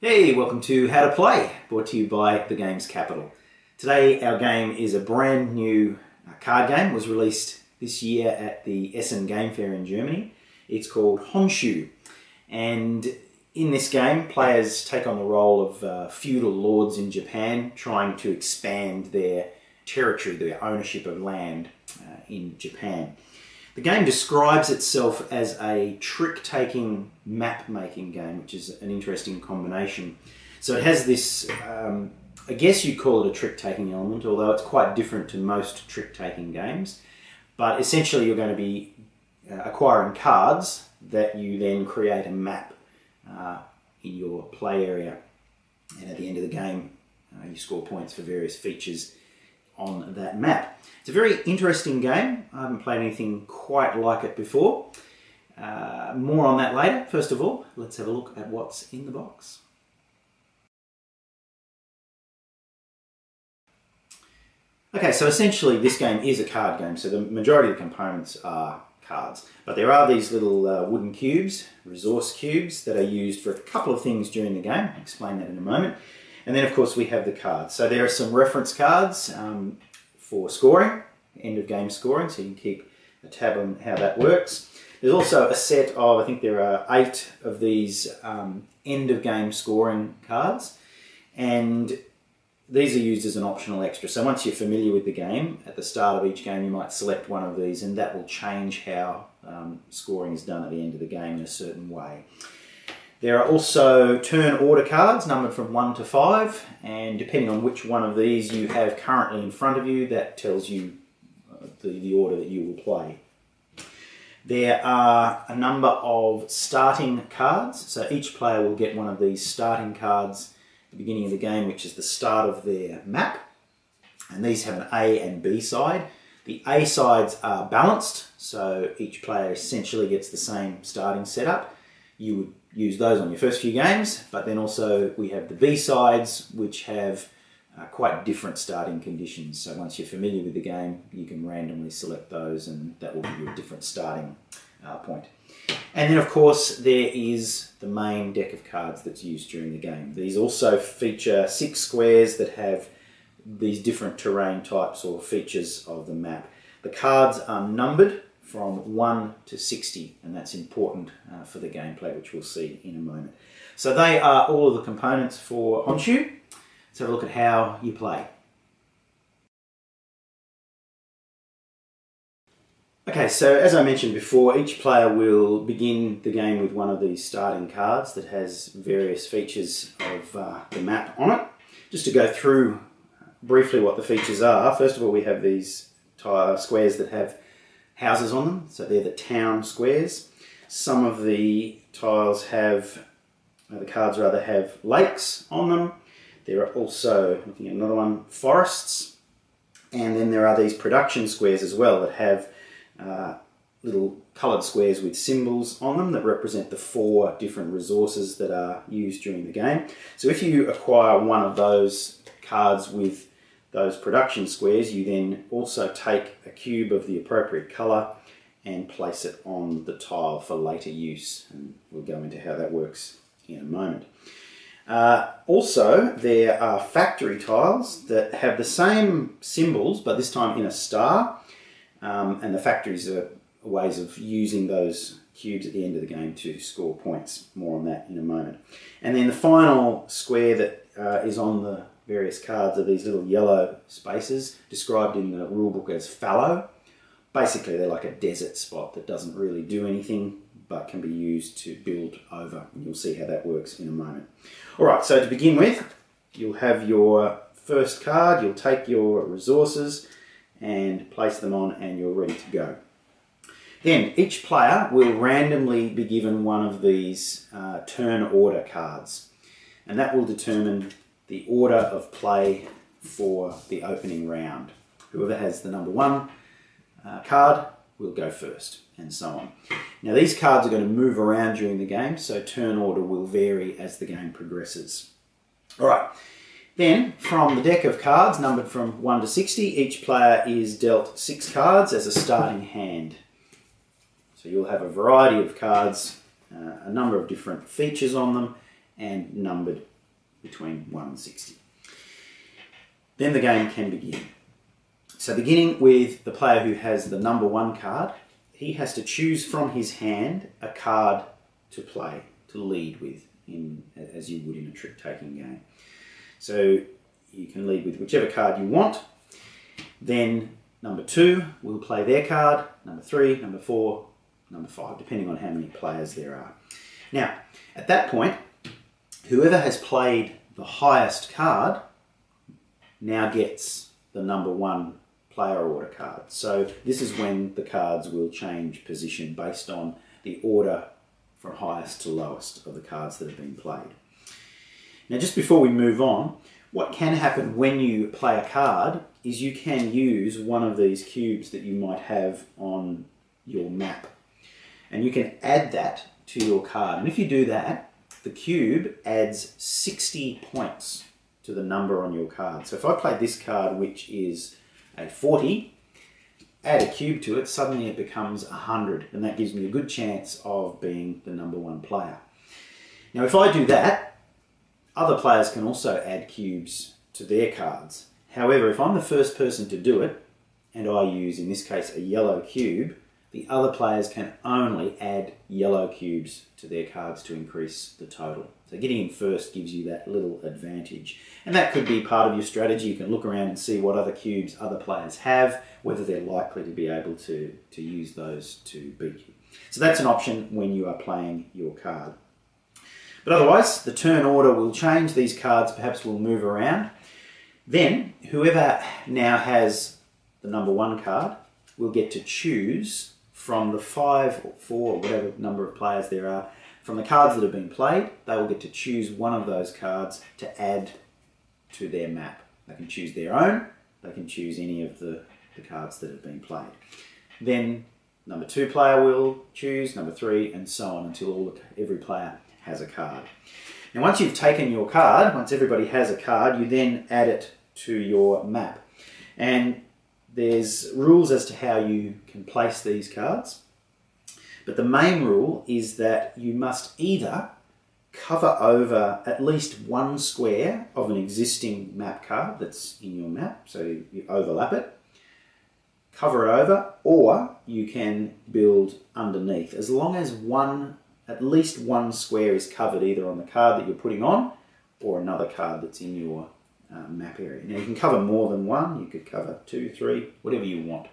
Hey, welcome to How to Play, brought to you by The Games Capital. Today our game is a brand new card game. It was released this year at the Essen Game Fair in Germany. It's called Honshu, and in this game players take on the role of feudal lords in Japan trying to expand their territory, their ownership of land in Japan. The game describes itself as a trick-taking, map-making game, which is an interesting combination. So it has this, I guess you'd call it a trick-taking element, although it's quite different to most trick-taking games. But essentially you're going to be acquiring cards that you then create a map in your play area. And at the end of the game, you score points for various features on that map. It's a very interesting game. I haven't played anything quite like it before. More on that later. First of all, let's have a look at what's in the box. Okay, so essentially this game is a card game, so the majority of the components are cards. But there are these little wooden cubes, resource cubes, that are used for a couple of things during the game. I'll explain that in a moment. And then of course we have the cards. So there are some reference cards for scoring, end of game scoring, so you can keep a tab on how that works. There's also a set of, I think there are 8 of these end of game scoring cards, and these are used as an optional extra. So once you're familiar with the game, at the start of each game you might select one of these, and that will change how scoring is done at the end of the game in a certain way. There are also turn order cards numbered from 1 to 5, and depending on which one of these you have currently in front of you, that tells you the order that you will play. There are a number of starting cards, so each player will get one of these starting cards at the beginning of the game, which is the start of their map, and these have an A and B side. The A sides are balanced, so each player essentially gets the same starting setup. You would use those on your first few games, but then also we have the B sides, which have quite different starting conditions. So once you're familiar with the game, you can randomly select those, and that will give you a different starting point. And then of course there is the main deck of cards that's used during the game. These also feature 6 squares that have these different terrain types or features of the map. The cards are numbered from 1 to 60, and that's important for the gameplay, which we'll see in a moment. So they are all of the components for Honshu. Let's have a look at how you play. Okay, so as I mentioned before, each player will begin the game with one of these starting cards that has various features of the map on it. Just to go through briefly what the features are, first of all we have these squares that have houses on them, so they're the town squares. Some of the tiles have, the cards rather, have lakes on them. There are also, looking at another one, forests. And then there are these production squares as well that have little coloured squares with symbols on them that represent the 4 different resources that are used during the game. So if you acquire one of those cards with those production squares, you then also take a cube of the appropriate colour and place it on the tile for later use, and we'll go into how that works in a moment. Also, there are factory tiles that have the same symbols, but this time in a star, and the factories are ways of using those cubes at the end of the game to score points. More on that in a moment. And then the final square that is on the various cards are these little yellow spaces, described in the rulebook as fallow. Basically they're like a desert spot that doesn't really do anything but can be used to build over, and you'll see how that works in a moment. Alright, so to begin with, you'll have your first card, you'll take your resources and place them on, and you're ready to go. Then each player will randomly be given one of these turn order cards, and that will determine the order of play for the opening round. Whoever has the number 1 card will go first, and so on. Now these cards are going to move around during the game, so turn order will vary as the game progresses. Alright, then from the deck of cards numbered from 1 to 60, each player is dealt 6 cards as a starting hand. So you'll have a variety of cards, a number of different features on them, and numbered between 1 and 60. Then the game can begin. So beginning with the player who has the number 1 card, he has to choose from his hand a card to play, to lead with, as you would in a trick-taking game. So you can lead with whichever card you want. Then number 2 will play their card, number 3, number 4, number 5, depending on how many players there are. Now, at that point, whoever has played the highest card now gets the number 1 player order card. So this is when the cards will change position based on the order from highest to lowest of the cards that have been played. Now, just before we move on, what can happen when you play a card is you can use one of these cubes that you might have on your map. And you can add that to your card. And if you do that, the cube adds 60 points to the number on your card. So if I play this card, which is a 40, add a cube to it, suddenly it becomes 100. And that gives me a good chance of being the number 1 player. Now, if I do that, other players can also add cubes to their cards. However, if I'm the first person to do it, and I use, in this case, a yellow cube, the other players can only add yellow cubes to their cards to increase the total. So getting in first gives you that little advantage. And that could be part of your strategy. You can look around and see what other cubes other players have, whether they're likely to be able to use those to beat you. So that's an option when you are playing your card. But otherwise, the turn order will change. These cards perhaps will move around. Then, whoever now has the number 1 card will get to choose from the 5 or 4 or whatever number of players there are, from the cards that have been played, they will get to choose one of those cards to add to their map. They can choose their own, they can choose any of the cards that have been played. Then number 2 player will choose, number 3, and so on until every player has a card. Now once you've taken your card, once everybody has a card, you then add it to your map. And there's rules as to how you can place these cards. But the main rule is that you must either cover over at least 1 square of an existing map card that's in your map, so you overlap it, cover it over, or you can build underneath, as long as at least 1 square is covered either on the card that you're putting on or another card that's in your map area. Now you can cover more than 1, you could cover 2, 3, whatever you want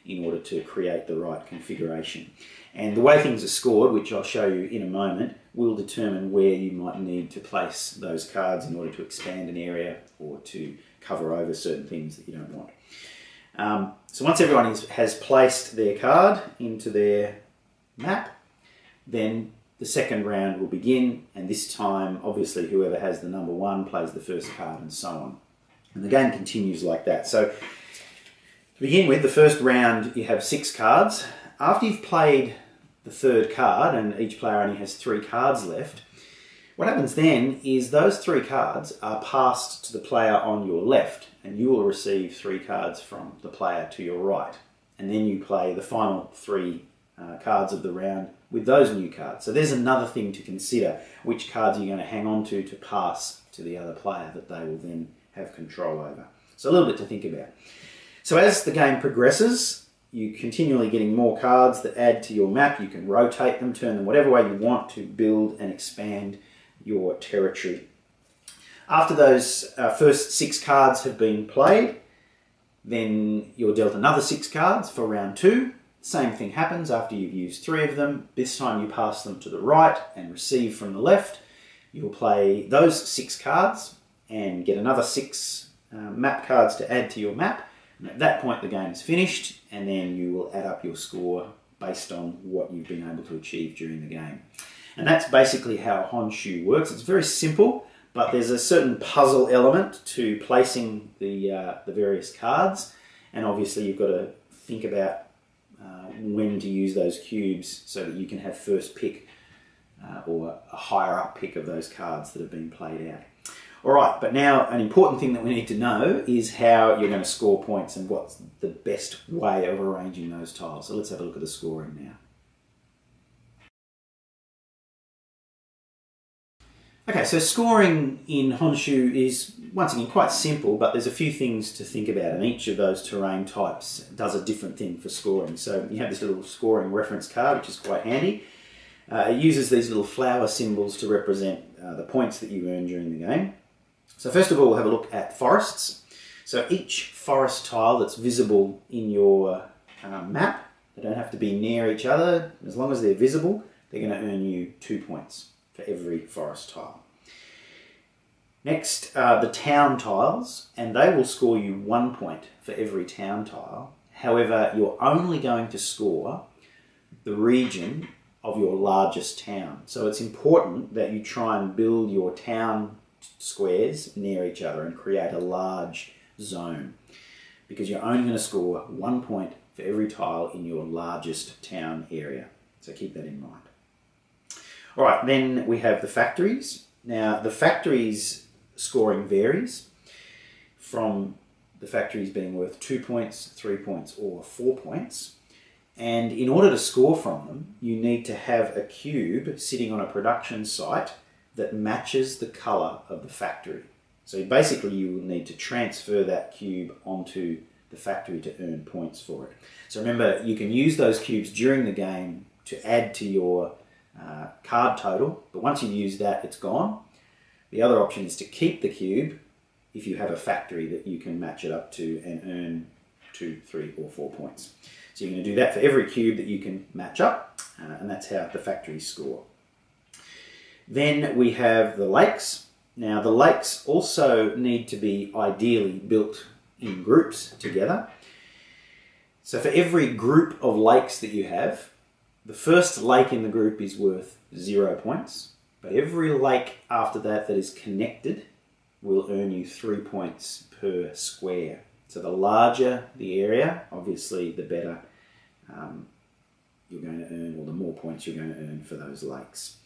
in order to create the right configuration. And the way things are scored, which I'll show you in a moment, will determine where you might need to place those cards in order to expand an area or to cover over certain things that you don't want. So once everyone has placed their card into their map, then the second round will begin, and this time obviously whoever has the number 1 plays the first card and so on. And the game continues like that. So to begin with, the first round you have 6 cards. After you've played the 3rd card and each player only has 3 cards left, what happens then is those 3 cards are passed to the player on your left, and you will receive 3 cards from the player to your right. And then you play the final 3 cards of the round with those new cards. So there's another thing to consider, which cards you're going to hang on to pass to the other player that they will then have control over. So a little bit to think about. So as the game progresses, you're continually getting more cards that add to your map. You can rotate them, turn them whatever way you want to build and expand your territory. After those first 6 cards have been played, then you're dealt another 6 cards for round 2. Same thing happens after you've used 3 of them. This time you pass them to the right and receive from the left. You'll play those 6 cards and get another 6 map cards to add to your map. And at that point the game is finished, and then you will add up your score based on what you've been able to achieve during the game. And that's basically how Honshu works. It's very simple, but there's a certain puzzle element to placing the various cards, and obviously you've got to think about when to use those cubes so that you can have first pick or a higher up pick of those cards that have been played out. Alright, but now an important thing that we need to know is how you're going to score points and what's the best way of arranging those tiles. So let's have a look at the scoring now. Okay, so scoring in Honshu is, once again, quite simple, but there's a few things to think about, and each of those terrain types does a different thing for scoring. So you have this little scoring reference card, which is quite handy. It uses these little flower symbols to represent the points that you earn during the game. So first of all, we'll have a look at forests. So each forest tile that's visible in your map, they don't have to be near each other. As long as they're visible, they're going to earn you 2 points for every forest tile. Next, the town tiles, and they will score you 1 point for every town tile. However, you're only going to score the region of your largest town. So it's important that you try and build your town squares near each other and create a large zone, because you're only going to score 1 point for every tile in your largest town area. So keep that in mind. All right, then we have the factories. Now, the factories scoring varies from the factories being worth 2 points, 3 points, or 4 points. And in order to score from them, you need to have a cube sitting on a production site that matches the colour of the factory. So basically you will need to transfer that cube onto the factory to earn points for it. So remember, you can use those cubes during the game to add to your card total, but once you've used that, it's gone. The other option is to keep the cube if you have a factory that you can match it up to and earn 2, 3, or 4 points. So you're going to do that for every cube that you can match up, and that's how the factories score. Then we have the lakes. Now the lakes also need to be ideally built in groups together. So for every group of lakes that you have, the first lake in the group is worth 0 points, but every lake after that that is connected will earn you 3 points per square. So the larger the area, obviously the better you're going to earn, or the more points you're going to earn for those lakes.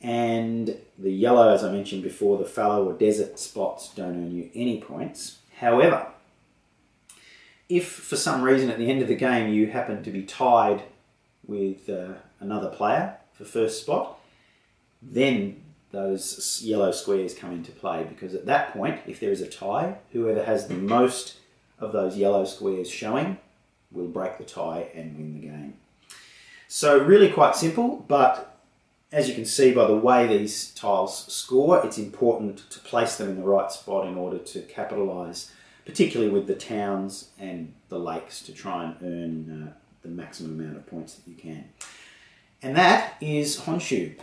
And the yellow, as I mentioned before, the fallow or desert spots don't earn you any points. However, if for some reason at the end of the game you happen to be tied with another player for first spot, then those yellow squares come into play, because at that point, if there is a tie, whoever has the most of those yellow squares showing will break the tie and win the game. So really quite simple, but as you can see by the way these tiles score, it's important to place them in the right spot in order to capitalise, particularly with the towns and the lakes, to try and earn the maximum amount of points that you can. And that is Honshu.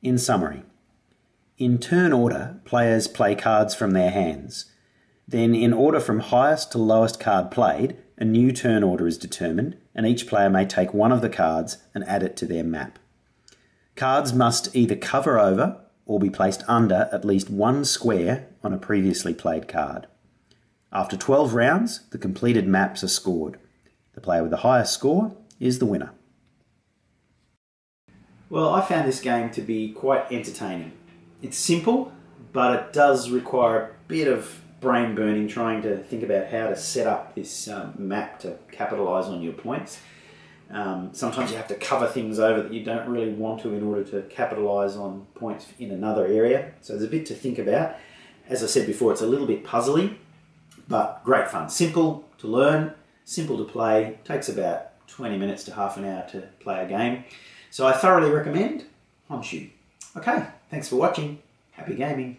In summary, in turn order, players play cards from their hands. Then, in order from highest to lowest card played, a new turn order is determined, and each player may take one of the cards and add it to their map. Cards must either cover over or be placed under at least one square on a previously played card. After 12 rounds, the completed maps are scored. The player with the highest score is the winner. Well, I found this game to be quite entertaining. It's simple, but it does require a bit of brain burning trying to think about how to set up this map to capitalise on your points. Sometimes you have to cover things over that you don't really want to in order to capitalise on points in another area. So there's a bit to think about. As I said before, it's a little bit puzzly, but great fun. Simple to learn, simple to play, takes about 20 minutes to half an hour to play a game. So I thoroughly recommend Honshu. Okay, thanks for watching. Happy gaming.